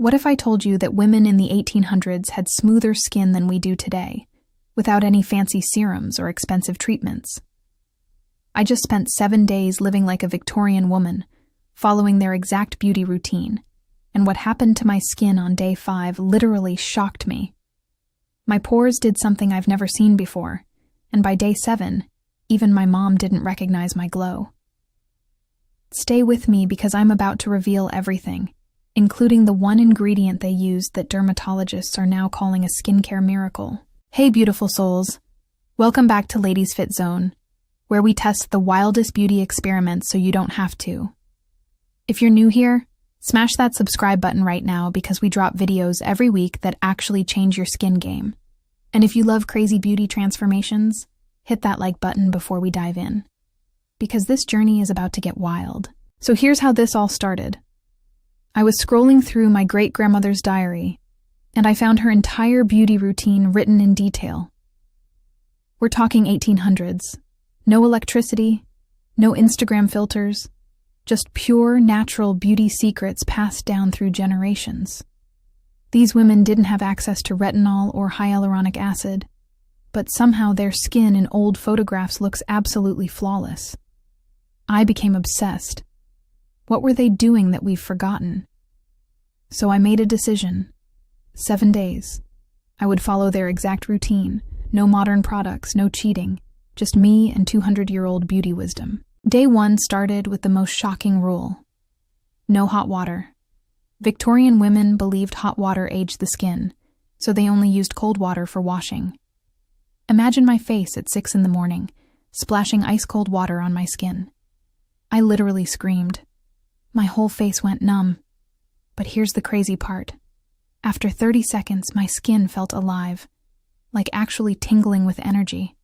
What if I told you that women in the 1800s had smoother skin than we do today, without any fancy serums or expensive treatments? I just spent 7 days living like a Victorian woman, following their exact beauty routine, and what happened to my skin on day 5 literally shocked me. My pores did something I've never seen before, and by day 7, even my mom didn't recognize my glow. Stay with me because I'm about to reveal everything, including the one ingredient they used that dermatologists are now calling a skincare miracle. Hey beautiful souls, welcome back to Ladies Fit Zone, where we test the wildest beauty experiments so you don't have to. If you're new here, smash that subscribe button right now because we drop videos every week that actually change your skin game. And if you love crazy beauty transformations, hit that like button before we dive in, because this journey is about to get wild. So here's how this all started. I was scrolling through my great-grandmother's diary, and I found her entire beauty routine written in detail. We're talking 1800s. No electricity, no Instagram filters, just pure, natural beauty secrets passed down through generations. These women didn't have access to retinol or hyaluronic acid, but somehow their skin in old photographs looks absolutely flawless. I became obsessed. What were they doing that we've forgotten? So I made a decision. 7 days. I would follow their exact routine. No modern products, no cheating. Just me and 200-year-old beauty wisdom. Day 1 started with the most shocking rule. No hot water. Victorian women believed hot water aged the skin, so they only used cold water for washing. Imagine my face at 6 in the morning, splashing ice-cold water on my skin. I literally screamed. My whole face went numb. But here's the crazy part. After 30 seconds, my skin felt alive, like actually tingling with energy.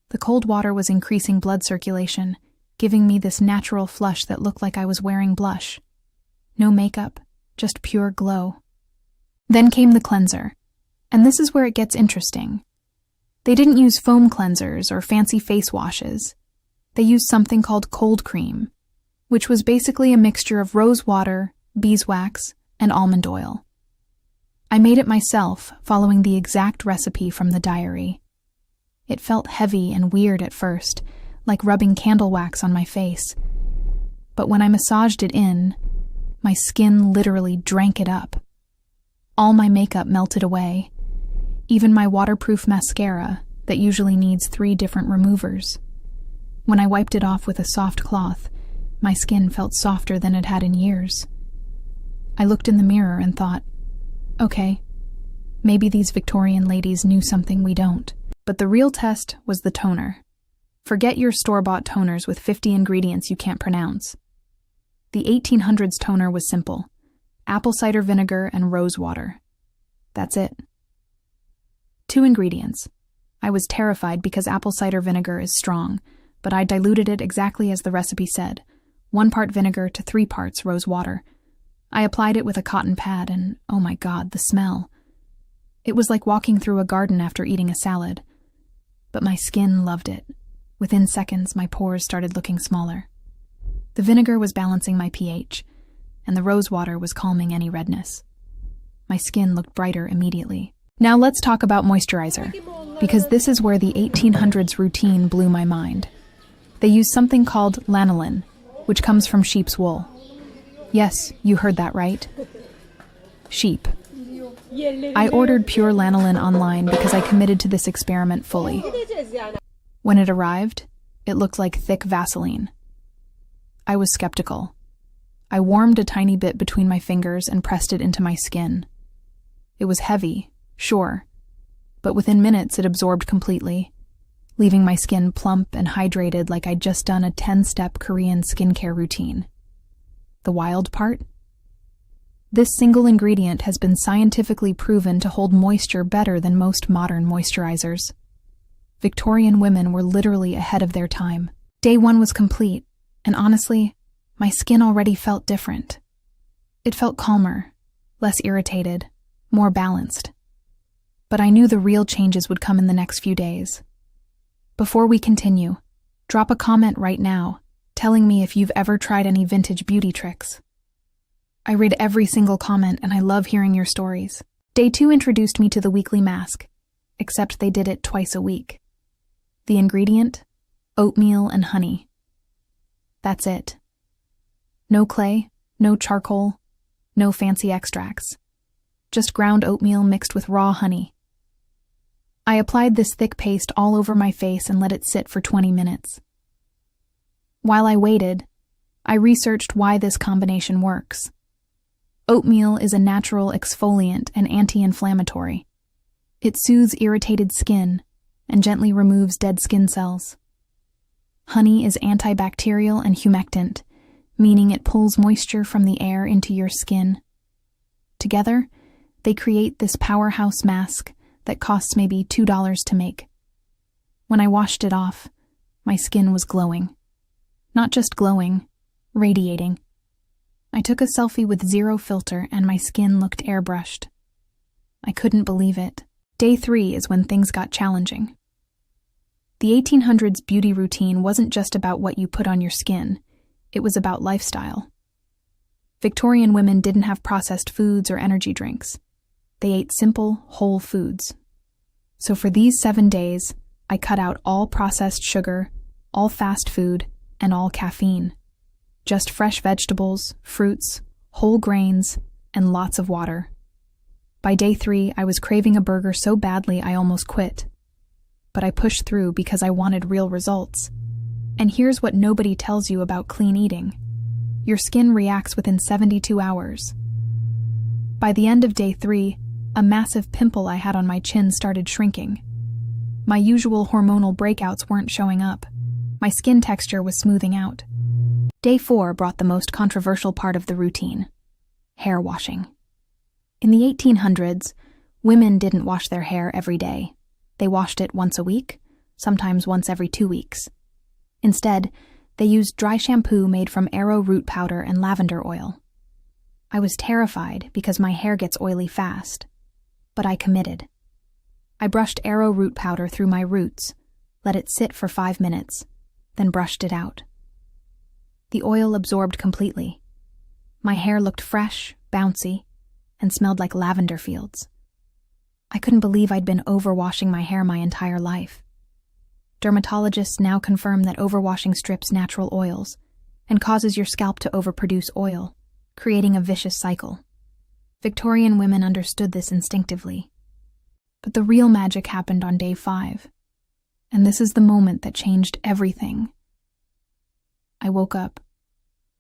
The cold water was increasing blood circulation, giving me this natural flush that looked like I was wearing blush. No makeup, just pure glow. Then came the cleanser, and this is where it gets interesting. They didn't use foam cleansers or fancy face washes. They used something called cold cream, which was basically a mixture of rose water, beeswax, and almond oil. I made it myself, following the exact recipe from the diary. It felt heavy and weird at first, like rubbing candle wax on my face. But when I massaged it in, my skin literally drank it up. All my makeup melted away, even my waterproof mascara that usually needs 3 different removers. When I wiped it off with a soft cloth, my skin felt softer than it had in years. I looked in the mirror and thought, okay, maybe these Victorian ladies knew something we don't. But the real test was the toner. Forget your store-bought toners with 50 ingredients you can't pronounce. The 1800s toner was simple: apple cider vinegar and rose water. That's it. 2 ingredients. I was terrified because apple cider vinegar is strong, but I diluted it exactly as the recipe said, 1 part vinegar to 3 parts rose water. I applied it with a cotton pad and, oh my God, the smell. It was like walking through a garden after eating a salad. But my skin loved it. Within seconds, my pores started looking smaller. The vinegar was balancing my pH, and the rose water was calming any redness. My skin looked brighter immediately. Now let's talk about moisturizer, because this is where the 1800s routine blew my mind. They used something called lanolin, which comes from sheep's wool. Yes, you heard that right. Sheep. I ordered pure lanolin online because I committed to this experiment fully. When it arrived, it looked like thick Vaseline. I was skeptical. I warmed a tiny bit between my fingers and pressed it into my skin. It was heavy, sure, but within minutes it absorbed completely, leaving my skin plump and hydrated like I'd just done a 10-step Korean skincare routine. The wild part? This single ingredient has been scientifically proven to hold moisture better than most modern moisturizers. Victorian women were literally ahead of their time. Day 1 was complete, and honestly, my skin already felt different. It felt calmer, less irritated, more balanced. But I knew the real changes would come in the next few days. Before we continue, drop a comment right now, telling me if you've ever tried any vintage beauty tricks. I read every single comment and I love hearing your stories. Day 2 introduced me to the weekly mask, except they did it twice a week. The ingredient? Oatmeal and honey. That's it. No clay, no charcoal, no fancy extracts. Just ground oatmeal mixed with raw honey. I applied this thick paste all over my face and let it sit for 20 minutes. While I waited, I researched why this combination works. Oatmeal is a natural exfoliant and anti-inflammatory. It soothes irritated skin and gently removes dead skin cells. Honey is antibacterial and humectant, meaning it pulls moisture from the air into your skin. Together, they create this powerhouse mask that costs maybe $2 to make. When I washed it off, my skin was glowing. Not just glowing, radiating. I took a selfie with zero filter and my skin looked airbrushed. I couldn't believe it. Day 3 is when things got challenging. The 1800s beauty routine wasn't just about what you put on your skin, it was about lifestyle. Victorian women didn't have processed foods or energy drinks. They ate simple, whole foods. So for these 7 days, I cut out all processed sugar, all fast food, and all caffeine. Just fresh vegetables, fruits, whole grains, and lots of water. By day 3, I was craving a burger so badly I almost quit. But I pushed through because I wanted real results. And here's what nobody tells you about clean eating. Your skin reacts within 72 hours. By the end of day 3, a massive pimple I had on my chin started shrinking. My usual hormonal breakouts weren't showing up. My skin texture was smoothing out. Day 4 brought the most controversial part of the routine: hair washing. In the 1800s, women didn't wash their hair every day. They washed it once a week, sometimes once every 2 weeks. Instead, they used dry shampoo made from arrowroot powder and lavender oil. I was terrified because my hair gets oily fast, but I committed. I brushed arrowroot powder through my roots, let it sit for 5 minutes, then brushed it out. The oil absorbed completely. My hair looked fresh, bouncy, and smelled like lavender fields. I couldn't believe I'd been overwashing my hair my entire life. Dermatologists now confirm that overwashing strips natural oils and causes your scalp to overproduce oil, creating a vicious cycle. Victorian women understood this instinctively. But the real magic happened on day 5, and this is the moment that changed everything. I woke up,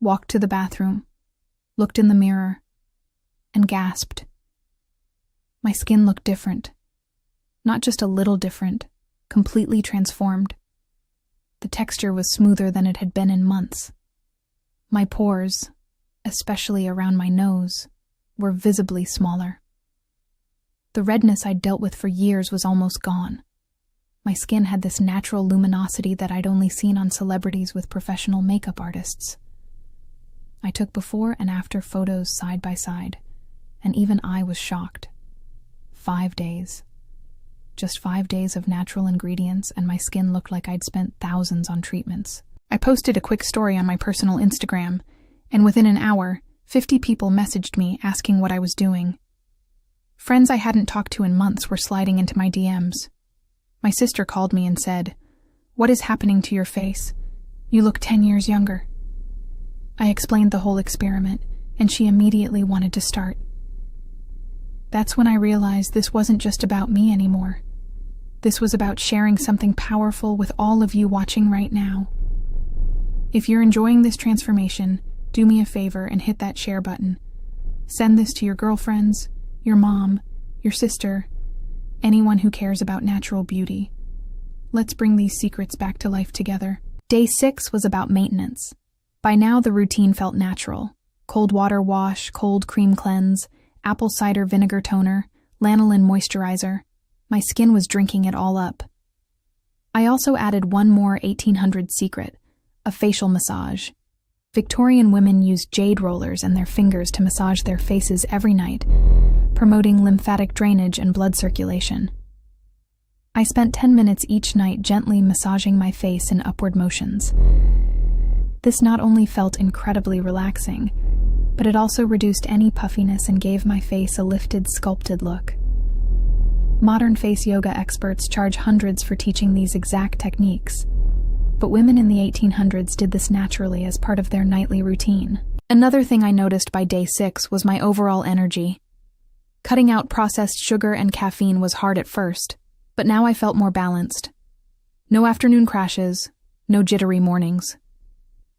walked to the bathroom, looked in the mirror, and gasped. My skin looked different. Not just a little different, completely transformed. The texture was smoother than it had been in months. My pores, especially around my nose, were visibly smaller. The redness I'd dealt with for years was almost gone. My skin had this natural luminosity that I'd only seen on celebrities with professional makeup artists. I took before and after photos side by side, and even I was shocked. 5 days. Just 5 days of natural ingredients, and my skin looked like I'd spent thousands on treatments. I posted a quick story on my personal Instagram, and within an hour, 50 people messaged me asking what I was doing. Friends I hadn't talked to in months were sliding into my DMs. My sister called me and said, "What is happening to your face? You look 10 years younger." I explained the whole experiment, and she immediately wanted to start. That's when I realized this wasn't just about me anymore. This was about sharing something powerful with all of you watching right now. If you're enjoying this transformation, do me a favor and hit that share button. Send this to your girlfriends, your mom, your sister, anyone who cares about natural beauty. Let's bring these secrets back to life together. Day 6 was about maintenance. By now the routine felt natural. Cold water wash, cold cream cleanse, apple cider vinegar toner, lanolin moisturizer. My skin was drinking it all up. I also added one more 1800s secret, a facial massage. Victorian women used jade rollers and their fingers to massage their faces every night, promoting lymphatic drainage and blood circulation. I spent 10 minutes each night gently massaging my face in upward motions. This not only felt incredibly relaxing, but it also reduced any puffiness and gave my face a lifted, sculpted look. Modern face yoga experts charge hundreds for teaching these exact techniques, but women in the 1800s did this naturally as part of their nightly routine. Another thing I noticed by day 6 was my overall energy. Cutting out processed sugar and caffeine was hard at first, but now I felt more balanced. No afternoon crashes, no jittery mornings.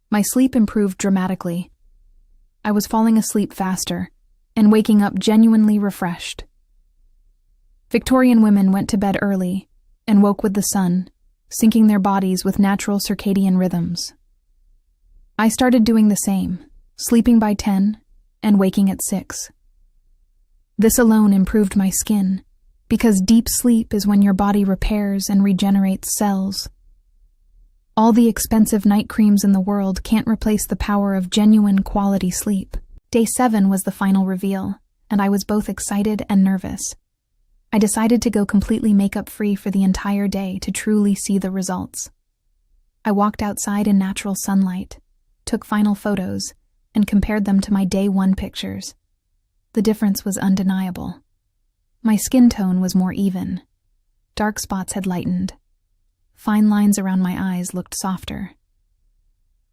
My sleep improved dramatically. I was falling asleep faster and waking up genuinely refreshed. Victorian women went to bed early and woke with the sun, syncing their bodies with natural circadian rhythms. I started doing the same, sleeping by 10 and waking at 6. This alone improved my skin, because deep sleep is when your body repairs and regenerates cells. All the expensive night creams in the world can't replace the power of genuine quality sleep. Day 7 was the final reveal, and I was both excited and nervous. I decided to go completely makeup-free for the entire day to truly see the results. I walked outside in natural sunlight, took final photos, and compared them to my day 1 pictures. The difference was undeniable. My skin tone was more even. Dark spots had lightened. Fine lines around my eyes looked softer.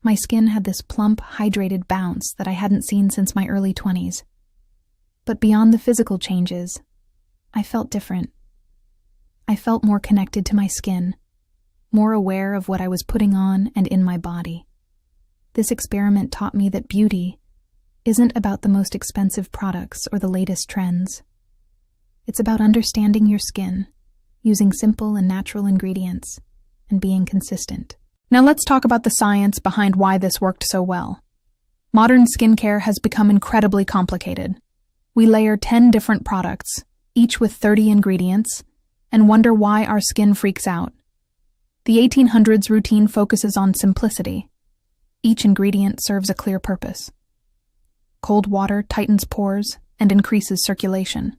My skin had this plump, hydrated bounce that I hadn't seen since my early 20s. But beyond the physical changes, I felt different. I felt more connected to my skin, more aware of what I was putting on and in my body. This experiment taught me that beauty isn't about the most expensive products or the latest trends. It's about understanding your skin, using simple and natural ingredients, and being consistent. Now let's talk about the science behind why this worked so well. Modern skincare has become incredibly complicated. We layer 10 different products, each with 30 ingredients, and wonder why our skin freaks out. The 1800s routine focuses on simplicity. Each ingredient serves a clear purpose. Cold water tightens pores and increases circulation.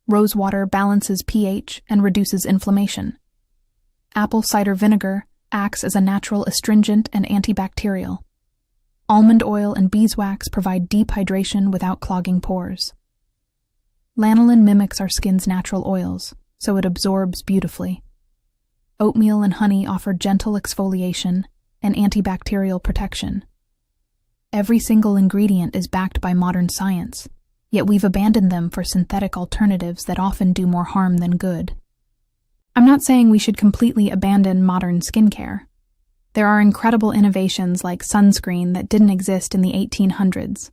Rose water balances pH and reduces inflammation. Apple cider vinegar acts as a natural astringent and antibacterial. Almond oil and beeswax provide deep hydration without clogging pores. Lanolin mimics our skin's natural oils, so it absorbs beautifully. Oatmeal and honey offer gentle exfoliation and antibacterial protection. Every single ingredient is backed by modern science, yet we've abandoned them for synthetic alternatives that often do more harm than good. I'm not saying we should completely abandon modern skincare. There are incredible innovations like sunscreen that didn't exist in the 1800s,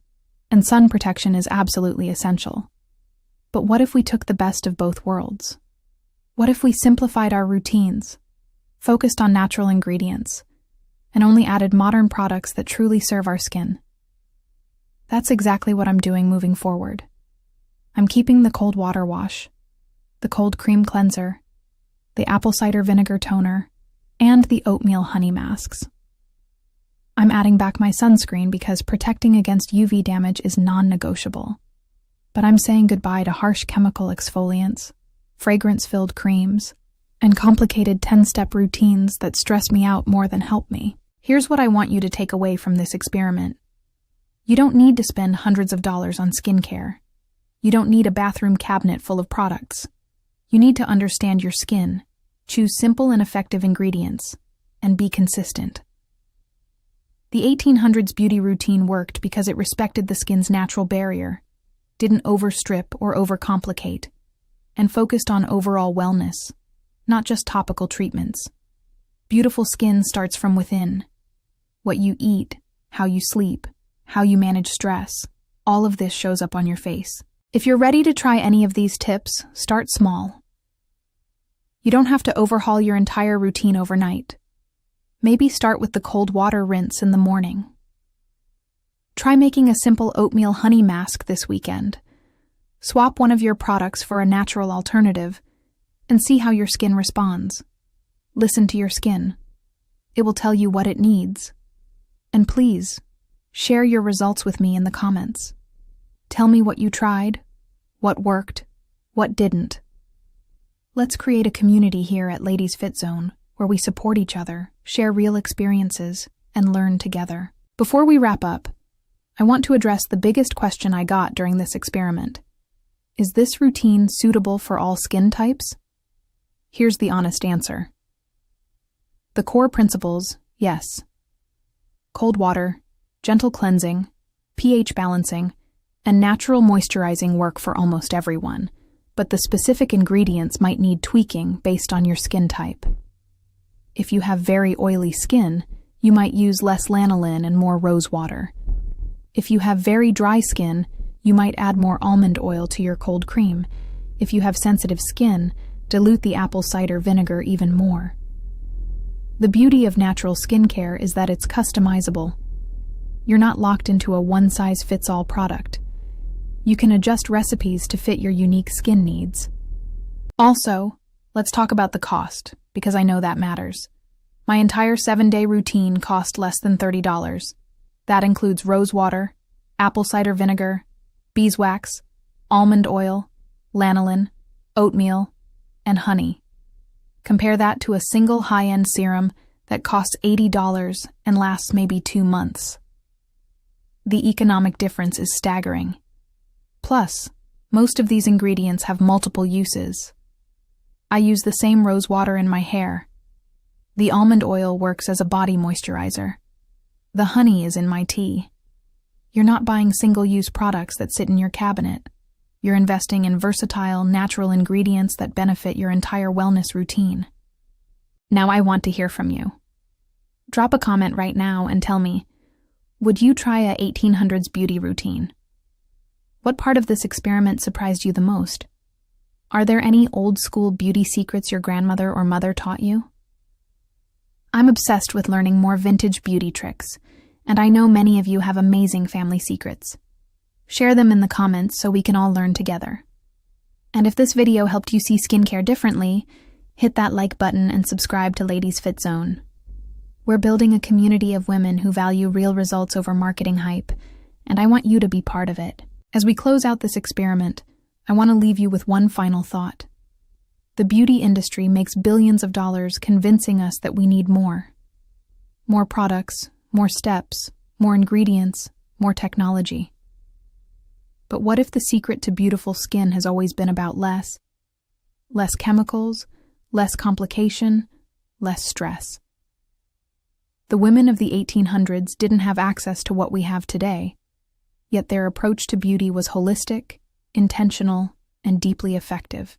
and sun protection is absolutely essential. But what if we took the best of both worlds? What if we simplified our routines, focused on natural ingredients, and only added modern products that truly serve our skin? That's exactly what I'm doing moving forward. I'm keeping the cold water wash, the cold cream cleanser, the apple cider vinegar toner, and the oatmeal honey masks. I'm adding back my sunscreen because protecting against UV damage is non-negotiable. But I'm saying goodbye to harsh chemical exfoliants, fragrance-filled creams, and complicated 10-step routines that stress me out more than help me. Here's what I want you to take away from this experiment. You don't need to spend hundreds of dollars on skincare. You don't need a bathroom cabinet full of products. You need to understand your skin, choose simple and effective ingredients, and be consistent. The 1800s beauty routine worked because it respected the skin's natural barrier, didn't overstrip or overcomplicate, and focused on overall wellness, not just topical treatments. Beautiful skin starts from within. What you eat, how you sleep, how you manage stress, all of this shows up on your face. If you're ready to try any of these tips, start small. You don't have to overhaul your entire routine overnight. Maybe start with the cold water rinse in the morning. Try making a simple oatmeal honey mask this weekend. Swap one of your products for a natural alternative and see how your skin responds. Listen to your skin. It will tell you what it needs. And please, share your results with me in the comments. Tell me what you tried, what worked, what didn't. Let's create a community here at Ladies Fit Zone where we support each other, share real experiences, and learn together. Before we wrap up, I want to address the biggest question I got during this experiment. Is this routine suitable for all skin types? Here's the honest answer. The core principles, yes. Cold water, gentle cleansing, pH balancing, and natural moisturizing work for almost everyone, but the specific ingredients might need tweaking based on your skin type. If you have very oily skin, you might use less lanolin and more rose water. If you have very dry skin, you might add more almond oil to your cold cream. If you have sensitive skin, dilute the apple cider vinegar even more. The beauty of natural skincare is that it's customizable. You're not locked into a one-size-fits-all product. You can adjust recipes to fit your unique skin needs. Also, let's talk about the cost, because I know that matters. My entire 7-day routine cost less than $30. That includes rose water, apple cider vinegar, beeswax, almond oil, lanolin, oatmeal, and honey. Compare that to a single high-end serum that costs $80 and lasts maybe 2 months. The economic difference is staggering. Plus, most of these ingredients have multiple uses. I use the same rose water in my hair. The almond oil works as a body moisturizer. The honey is in my tea. You're not buying single-use products that sit in your cabinet. You're investing in versatile, natural ingredients that benefit your entire wellness routine. Now I want to hear from you. Drop a comment right now and tell me, would you try a 1800s beauty routine? What part of this experiment surprised you the most? Are there any old-school beauty secrets your grandmother or mother taught you? I'm obsessed with learning more vintage beauty tricks, and I know many of you have amazing family secrets. Share them in the comments so we can all learn together. And if this video helped you see skincare differently, hit that like button and subscribe to Ladies Fit Zone. We're building a community of women who value real results over marketing hype, and I want you to be part of it. As we close out this experiment, I want to leave you with one final thought. The beauty industry makes billions of dollars convincing us that we need more. More products, more steps, more ingredients, more technology. But what if the secret to beautiful skin has always been about less? Less chemicals, less complication, less stress. The women of the 1800s didn't have access to what we have today, yet their approach to beauty was holistic, intentional, and deeply effective.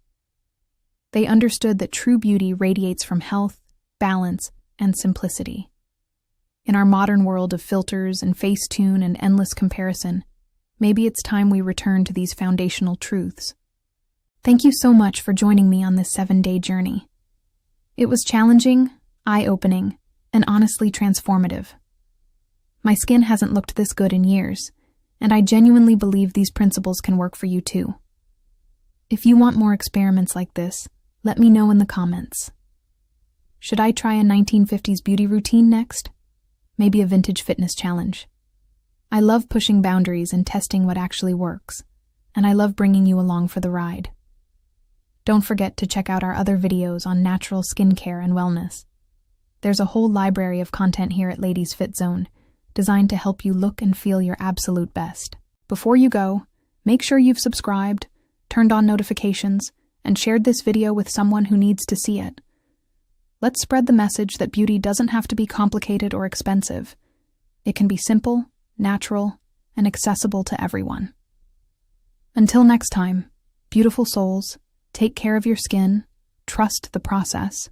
They understood that true beauty radiates from health, balance, and simplicity. In our modern world of filters and Facetune and endless comparison, maybe it's time we return to these foundational truths. Thank you so much for joining me on this 7-day journey. It was challenging, eye-opening, and honestly transformative. My skin hasn't looked this good in years, and I genuinely believe these principles can work for you too. If you want more experiments like this, let me know in the comments. Should I try a 1950s beauty routine next? Maybe a vintage fitness challenge. I love pushing boundaries and testing what actually works, and I love bringing you along for the ride. Don't forget to check out our other videos on natural skincare and wellness. There's a whole library of content here at Ladies Fit Zone, designed to help you look and feel your absolute best. Before you go, make sure you've subscribed, turned on notifications, and shared this video with someone who needs to see it. Let's spread the message that beauty doesn't have to be complicated or expensive. It can be simple, natural, and accessible to everyone. Until next time, beautiful souls, take care of your skin, trust the process,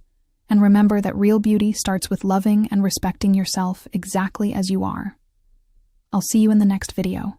and remember that real beauty starts with loving and respecting yourself exactly as you are. I'll see you in the next video.